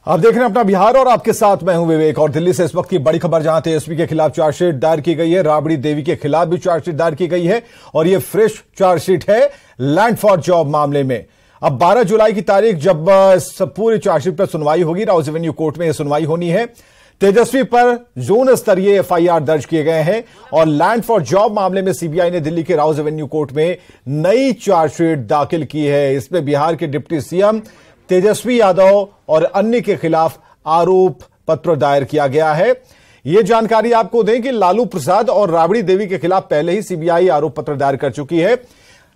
आप देख रहे हैं अपना बिहार और आपके साथ मैं हूं विवेक। और दिल्ली से इस वक्त की बड़ी खबर, जहां तेजस्वी के खिलाफ चार्जशीट दायर की गई है, राबड़ी देवी के खिलाफ भी चार्जशीट दायर की गई है और यह फ्रेश चार्जशीट है लैंड फॉर जॉब मामले में। अब 12 जुलाई की तारीख जब पूरी चार्जशीट पर सुनवाई होगी, राउज एवेन्यू कोर्ट में यह सुनवाई होनी है। तेजस्वी पर जोन स्तरीय एफआईआर दर्ज किए गए हैं और लैंड फॉर जॉब मामले में सीबीआई ने दिल्ली के राउज एवेन्यू कोर्ट में नई चार्जशीट दाखिल की है। इसमें बिहार के डिप्टी सीएम तेजस्वी यादव और अन्य के खिलाफ आरोप पत्र दायर किया गया है। यह जानकारी आपको दें कि लालू प्रसाद और राबड़ी देवी के खिलाफ पहले ही सीबीआई आरोप पत्र दायर कर चुकी है।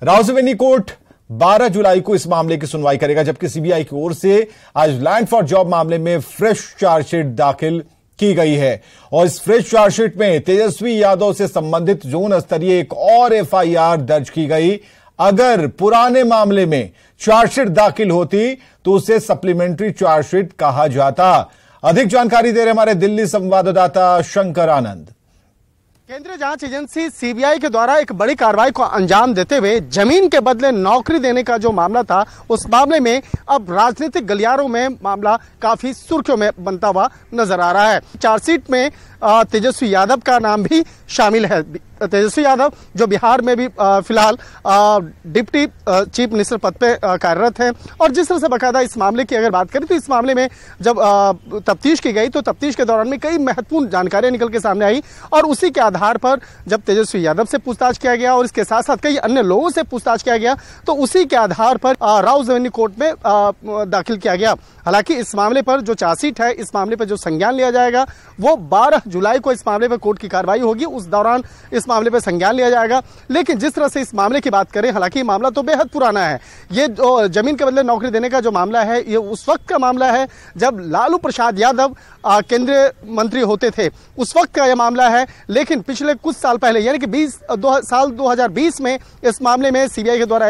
राउज एवेन्यू कोर्ट 12 जुलाई को इस मामले की सुनवाई करेगा, जबकि सीबीआई की ओर से आज लैंड फॉर जॉब मामले में फ्रेश चार्जशीट दाखिल की गई है। और इस फ्रेश चार्जशीट में तेजस्वी यादव से संबंधित जोन स्तरीय एक और एफआईआर दर्ज की गई। अगर पुराने मामले में चार्जशीट दाखिल होती तो उसे सप्लीमेंट्री चार्जशीट कहा जाता। अधिक जानकारी दे रहे हमारे दिल्ली संवाददाता शंकर आनंद। केंद्रीय जांच एजेंसी सीबीआई के द्वारा एक बड़ी कार्रवाई को अंजाम देते हुए जमीन के बदले नौकरी देने का जो मामला था, उस मामले में अब राजनीतिक गलियारों में मामला काफी सुर्खियों में बनता हुआ नजर आ रहा है। चार्जशीट में तेजस्वी यादव का नाम भी शामिल है। तेजस्वी यादव जो बिहार में भी फिलहाल डिप्टी चीफ मिनिस्टर पद पे कार्यरत हैं। और जिस तरह से बाकायदा इस मामले की अगर बात करें तो इस मामले में जब तफ्तीश की गई तो तफ्तीश के दौरान में कई महत्वपूर्ण जानकारियां निकल के सामने आई और उसी के आधार पर जब तेजस्वी यादव से पूछताछ किया गया और इसके साथ साथ कई अन्य लोगों से पूछताछ किया गया तो उसी के आधार पर राउज एवेन्यू कोर्ट में दाखिल किया गया। हालांकि इस मामले पर जो चार्जशीट है, इस मामले पर जो संज्ञान लिया जाएगा वो 12 जुलाई को इस मामले पर कोर्ट की कार्रवाई होगी, उस दौरान इस मामले पर संज्ञान लिया जाएगा। लेकिन जिस तरह से इस मामले की बात करें, हालांकि मामला तो बेहद पुराना है। ये जो जमीन के बदले नौकरी देने का जो मामला है, ये उस वक्त का मामला है जब लालू प्रसाद यादव केंद्रीय मंत्री होते थे, उस वक्त का यह मामला है। लेकिन पिछले कुछ साल पहले यानी कि साल 2020 में इस मामले में सीबीआई के द्वारा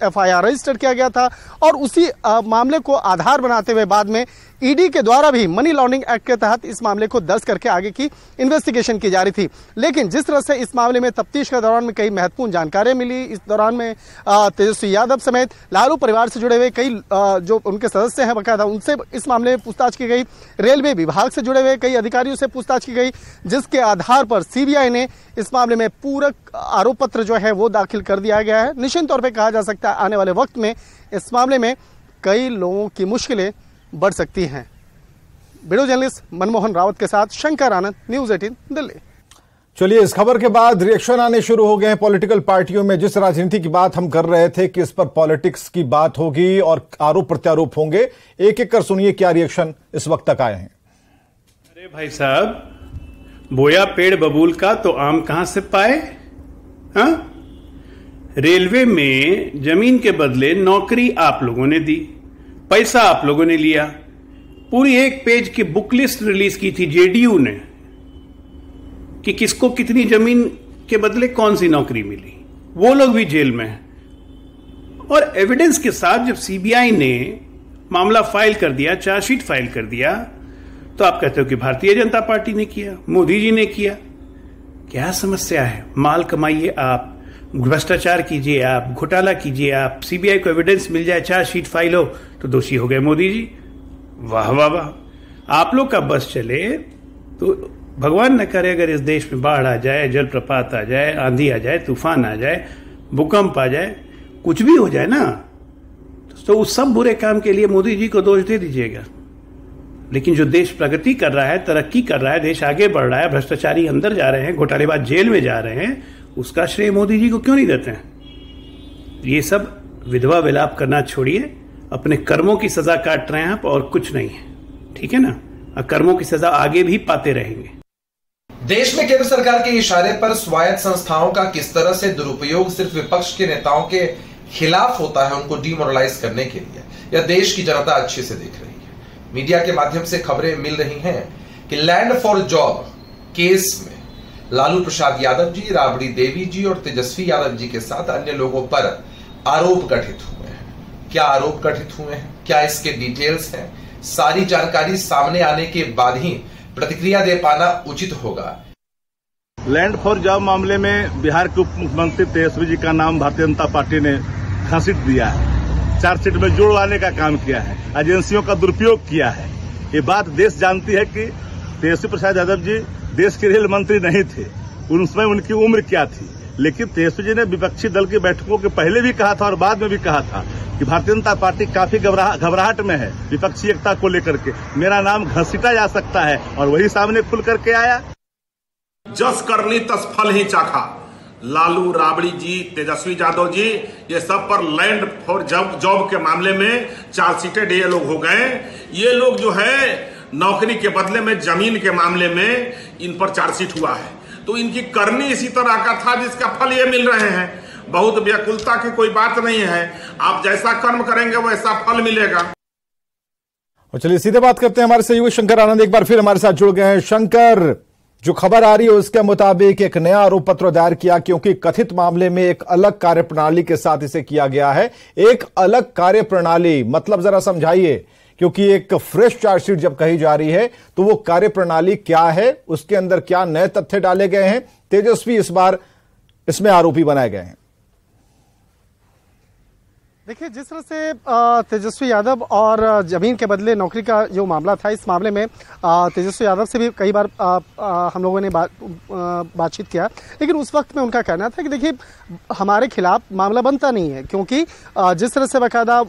एफआईआर रजिस्टर किया गया था और उसी मामले को आधार बनाते हुए बाद में ईडी के द्वारा भी मनी लॉन्ड्रिंग एक्ट के तहत इस मामले को दर्ज करके आगे की इन्वेस्टिगेशन की जा रही थी। लेकिन जिस तरह से इस मामले में तफ्तीश के दौरान में कई महत्वपूर्ण जानकारियां मिली, इस दौरान में तेजस्वी यादव समेत लालू परिवार से जुड़े हुए कई जो उनके सदस्य हैं बाकायदा, उनसे इस मामले में पूछताछ की गई। रेलवे विभाग से जुड़े हुए कई अधिकारियों से पूछताछ की गई, जिसके आधार पर सीबीआई ने इस मामले में पूरक आरोप पत्र जो है वो दाखिल कर दिया गया है। निश्चित तौर पर कहा जा सकता है आने वाले वक्त में इस मामले में कई लोगों की मुश्किलें बढ़ सकती हैं। वीडियो जर्नलिस्ट मनमोहन रावत के साथ शंकर आनंद, न्यूज 18 दिल्ली। चलिए, इस खबर के बाद रिएक्शन आने शुरू हो गए हैं पॉलिटिकल पार्टियों में। जिस राजनीति की बात हम कर रहे थे कि इस पर पॉलिटिक्स की बात होगी और आरोप प्रत्यारोप होंगे, एक एक कर सुनिए क्या रिएक्शन इस वक्त तक आए हैं। अरे भाई साहब, बोया पेड़ बबूल का तो आम कहां से पाए? हाँ, रेलवे में जमीन के बदले नौकरी आप लोगों ने दी, पैसा आप लोगों ने लिया, पूरी एक पेज की बुक लिस्ट रिलीज की थी जेडीयू ने कि किसको कितनी जमीन के बदले कौन सी नौकरी मिली। वो लोग भी जेल में हैं। और एविडेंस के साथ जब सीबीआई ने मामला फाइल कर दिया, चार्जशीट फाइल कर दिया, तो आप कहते हो कि भारतीय जनता पार्टी ने किया, मोदी जी ने किया। क्या समस्या है? माल कमाइए आप, भ्रष्टाचार कीजिए आप, घोटाला कीजिए आप, सीबीआई को एविडेंस मिल जाए, चार्जशीट फाइल हो तो दोषी हो गए मोदी जी। वाह वाह वाह। आप लोग का बस चले तो भगवान न करे अगर इस देश में बाढ़ आ जाए, जलप्रपात आ जाए, आंधी आ जाए, तूफान आ जाए, भूकंप आ जाए, कुछ भी हो जाए ना, तो उस सब बुरे काम के लिए मोदी जी को दोष दे दीजिएगा। लेकिन जो देश प्रगति कर रहा है, तरक्की कर रहा है, देश आगे बढ़ रहा है, भ्रष्टाचारी अंदर जा रहे हैं, घोटालेबाज जेल में जा रहे हैं, उसका श्रेय मोदी जी को क्यों नहीं देते हैं? ये सब विधवा विलाप करना छोड़िए, अपने कर्मों की सजा काट रहे हैं आप और कुछ नहीं है, ठीक है ना? कर्मों की सजा आगे भी पाते रहेंगे। देश में केंद्र सरकार के इशारे पर स्वायत्त संस्थाओं का किस तरह से दुरुपयोग सिर्फ विपक्ष के नेताओं के खिलाफ होता है, उनको डिमोरलाइज करने के लिए, यह देश की जनता अच्छे से देख रही है। मीडिया के माध्यम से खबरें मिल रही हैं कि लैंड फॉर जॉब केस में लालू प्रसाद यादव जी, राबड़ी देवी जी और तेजस्वी यादव जी के साथ अन्य लोगों पर आरोप गठित हुए हैं। क्या आरोप गठित हुए हैं, क्या इसके डिटेल्स हैं, सारी जानकारी सामने आने के बाद ही प्रतिक्रिया दे पाना उचित होगा। लैंड फॉर जॉब मामले में बिहार के उप मुख्यमंत्री तेजस्वी जी का नाम भारतीय जनता पार्टी ने घसीट दिया है, चार्जशीट में जोड़वाने का काम किया है, एजेंसियों का दुरुपयोग किया है। ये बात देश जानती है कि तेजस्वी प्रसाद यादव जी देश के रेल मंत्री नहीं थे, उन समय उनकी उम्र क्या थी। लेकिन तेजस्वी जी ने विपक्षी दल की बैठकों के पहले भी कहा था और बाद में भी कहा था कि भारतीय जनता पार्टी काफी घबराहट में है विपक्षी एकता को लेकर के, मेरा नाम घसीटा जा सकता है, और वही सामने खुल करके आया। जस करनी तस फल ही चाखा। लालू, राबड़ी जी, तेजस्वी यादव जी, ये सब पर लैंड फॉर जॉब के मामले में चार्जशीटेड ये लोग हो गए। ये लोग जो है नौकरी के बदले में जमीन के मामले में इन पर चार्जशीट हुआ है, तो इनकी करनी इसी तरह का था जिसका फल ये मिल रहे हैं। बहुत व्याकुलता की कोई बात नहीं है, आप जैसा कर्म करेंगे वैसा फल मिलेगा। और चलिए सीधे बात करते हैं, हमारे सहयोगी शंकर आनंद एक बार फिर हमारे साथ जुड़ गए हैं। शंकर, जो खबर आ रही है उसके मुताबिक एक नया आरोप पत्र दायर किया, क्योंकि कथित मामले में एक अलग कार्यप्रणाली के साथ इसे किया गया है। एक अलग कार्यप्रणाली मतलब जरा समझाइए, क्योंकि एक फ्रेश चार्जशीट जब कही जा रही है तो वो कार्यप्रणाली क्या है, उसके अंदर क्या नए तथ्य डाले गए हैं। तेजस्वी इस बार इसमें आरोपी बनाए गए हैं। देखिए, जिस तरह से तेजस्वी यादव और जमीन के बदले नौकरी का जो मामला था, इस मामले में तेजस्वी यादव से भी कई बार हम लोगों ने बातचीत किया, लेकिन उस वक्त में उनका कहना था कि देखिए हमारे खिलाफ मामला बनता नहीं है, क्योंकि जिस तरह से बाकायदा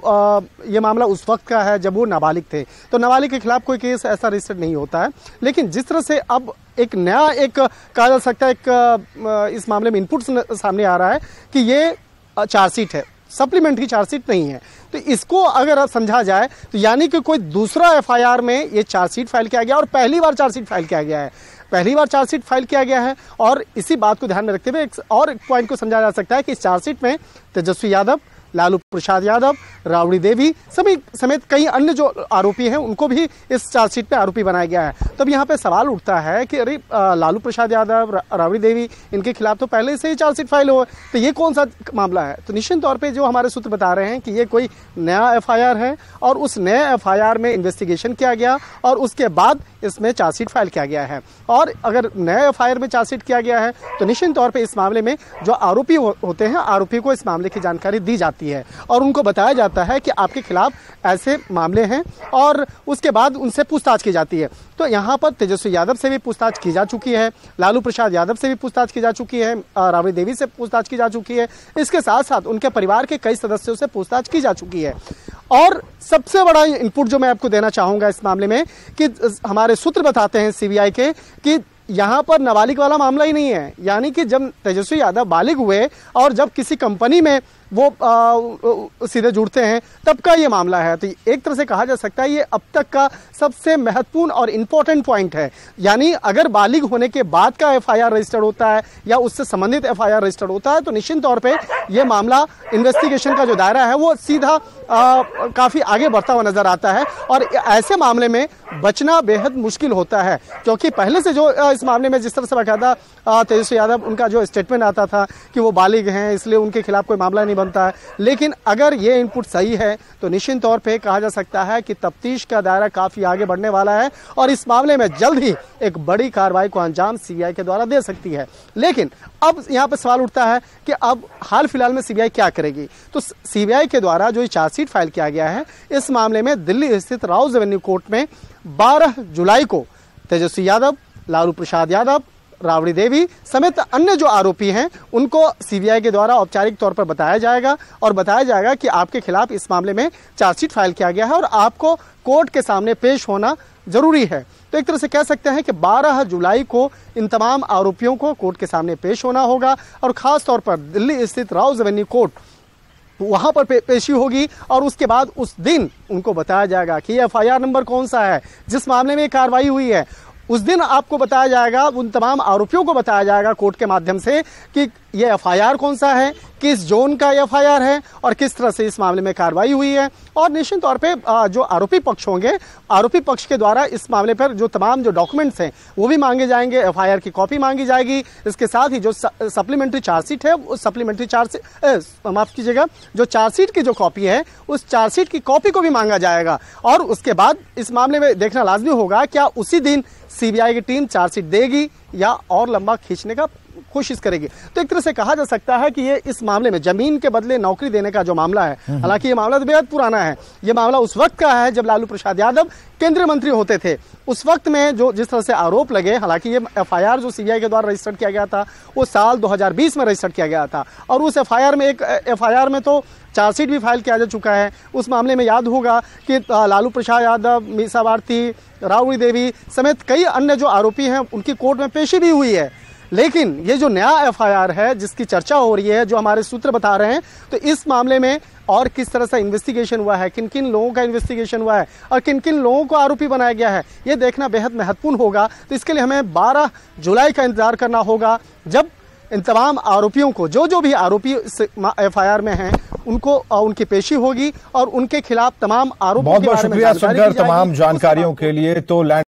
ये मामला उस वक्त का है जब वो नाबालिग थे, तो नाबालिग के खिलाफ कोई केस ऐसा रजिस्टर्ड नहीं होता है। लेकिन जिस तरह से अब एक नया कहा जा सकता है इस मामले में इनपुट सामने आ रहा है कि ये चार्जशीट है, सप्लीमेंट्री चार्जशीट नहीं है, तो इसको अगर आप समझा जाए तो यानी कि कोई दूसरा एफआईआर में ये चार्जशीट फाइल किया गया और पहली बार चार्जशीट फाइल किया गया है, पहली बार चार्जशीट फाइल किया गया है। और इसी बात को ध्यान में रखते हुए एक पॉइंट को समझा जा सकता है कि इस चार्जशीट में तेजस्वी यादव, लालू प्रसाद यादव, राबड़ी देवी समेत कई अन्य जो आरोपी हैं उनको भी इस चार्जशीट में आरोपी बनाया गया है। तब यहाँ पे सवाल उठता है कि अरे लालू प्रसाद यादव, राबड़ी देवी, इनके खिलाफ तो पहले से ही चार्जशीट फाइल हो, तो ये कौन सा मामला है। तो निश्चित तौर पे जो हमारे सूत्र बता रहे हैं कि ये कोई नया एफआईआर है और उस नए एफआईआर में इन्वेस्टिगेशन किया गया और उसके बाद इसमें चार्जशीट फाइल किया गया है। और अगर नए एफआईआर में चार्जशीट किया गया है तो निश्चित तौर पे इस मामले में जो आरोपी होते हैं, आरोपी को इस मामले की जानकारी दी जाती है और उनको बताया जाता है कि आपके खिलाफ ऐसे मामले हैं और उसके बाद उनसे पूछताछ की जाती है। तो यहाँ पर तेजस्वी यादव से भी पूछताछ की जा चुकी है, लालू प्रसाद यादव से भी पूछताछ की जा चुकी है, राबड़ी देवी से पूछताछ की जा चुकी है, इसके साथ साथ उनके परिवार के कई सदस्यों से पूछताछ की जा चुकी है। और सबसे बड़ा इनपुट जो मैं आपको देना चाहूंगा इस मामले में कि हमारे सूत्र बताते हैं सीबीआई के कि यहाँ पर नाबालिग वाला मामला ही नहीं है, यानी कि जब तेजस्वी यादव बालिग हुए और जब किसी कंपनी में वो सीधे जुड़ते हैं तब का ये मामला है। तो एक तरह से कहा जा सकता है ये अब तक का सबसे महत्वपूर्ण और इम्पोर्टेंट पॉइंट है। यानी अगर बालिग होने के बाद का एफआईआर रजिस्टर्ड होता है या उससे संबंधित एफआईआर रजिस्टर्ड होता है तो निश्चित तौर पे ये मामला इन्वेस्टिगेशन का जो दायरा है वो सीधा काफी आगे बढ़ता हुआ नजर आता है और ऐसे मामले में बचना बेहद मुश्किल होता है, क्योंकि पहले से जो इस मामले में जिस तरह से बाकायदा तेजस्वी यादव उनका जो स्टेटमेंट आता था कि वो बालिग हैं इसलिए उनके खिलाफ कोई मामला नहीं बनता है। लेकिन अगर ये इनपुट सही है तो निश्चित तौर पे कहा जा सकता है कि तफ्तीश का दायरा काफी आगे बढ़ने वाला है और इस मामले में जल्द ही एक बड़ी कार्रवाई को अंजाम सीबीआई के द्वारा दे सकती है। लेकिन अब यहाँ पे सवाल उठता है कि अब हाल फिलहाल में सीबीआई क्या करेगी। तो सीबीआई के द्वारा जो चार्जशीट फाइल किया गया है इस मामले में दिल्ली स्थित राउज एवेन्यू कोर्ट में 12 जुलाई को तेजस्वी यादव, लालू प्रसाद यादव, राबड़ी देवी समेत अन्य जो आरोपी हैं उनको सीबीआई के द्वारा औपचारिक तौर पर बताया जाएगा और बताया जाएगा कि आपके खिलाफ इस मामले में चार्जशीट फाइल किया गया है और आपको कोर्ट के सामने पेश होना जरूरी है। तो एक तरह से कह सकते हैं कि 12 जुलाई को इन तमाम आरोपियों को कोर्ट के सामने पेश होना होगा और खास तौर पर दिल्ली स्थित राउज एवेन्यू कोर्ट वहां पर पेशी होगी और उसके बाद उस दिन उनको बताया जाएगा कि एफआईआर नंबर कौन सा है जिस मामले में कार्रवाई हुई है। उस दिन आपको बताया जाएगा, उन तमाम आरोपियों को बताया जाएगा कोर्ट के माध्यम से कि ये एफआईआर कौन सा है, किस जोन का एफआईआर है और किस तरह से इस मामले में कार्रवाई हुई है। और निश्चित तौर पे जो आरोपी पक्ष होंगे, आरोपी पक्ष के द्वारा इस मामले पर जो तमाम जो डॉक्यूमेंट्स हैं वो भी मांगे जाएंगे, एफआईआर की कॉपी मांगी जाएगी। इसके साथ ही जो सप्लीमेंट्री चार्जशीट है उस सप्लीमेंट्री माफ कीजिएगा, जो चार्जशीट की जो कॉपी है उस चार्जशीट की कॉपी को भी मांगा जाएगा। और उसके बाद इस मामले में देखना लाजमी होगा क्या उसी दिन सीबीआई की टीम चार्जशीट देगी या और लंबा खींचने का कोशिश करेगी। तो एक तरह से कहा जा सकता है कि ये इस मामले में जमीन के बदले नौकरी देने का जो मामला है, हालांकि ये मामला तो बेहद पुराना है। ये मामला उस वक्त का है जब लालू प्रसाद यादव केंद्रीय मंत्री होते थे। उस वक्त में जो जिस तरह से आरोप लगे, हालांकि ये एफआईआर जो सीबीआई के द्वारा रजिस्टर्ड किया गया था वो साल 2020 में रजिस्टर्ड किया गया था, और उस एफआईआर में तो चार्जशीट भी फाइल किया जा चुका है। उस मामले में याद होगा कि लालू प्रसाद यादव, मीसा भारती, राबड़ी देवी समेत कई अन्य जो आरोपी हैं उनकी कोर्ट में पेशी भी हुई है। लेकिन ये जो नया एफआईआर है जिसकी चर्चा हो रही है, जो हमारे सूत्र बता रहे हैं, तो इस मामले में और किस तरह से इन्वेस्टिगेशन हुआ है, किन किन लोगों का इन्वेस्टिगेशन हुआ है और किन किन लोगों को आरोपी बनाया गया है, ये देखना बेहद महत्वपूर्ण होगा। तो इसके लिए हमें 12 जुलाई का इंतजार करना होगा, जब इन तमाम आरोपियों को, जो भी आरोपी एफआईआर में हैं, उनको उनकी पेशी होगी और उनके खिलाफ तमाम आरोपों बहुत बहुत शुक्रिया सुनकर तमाम जानकारियों के लिए। तो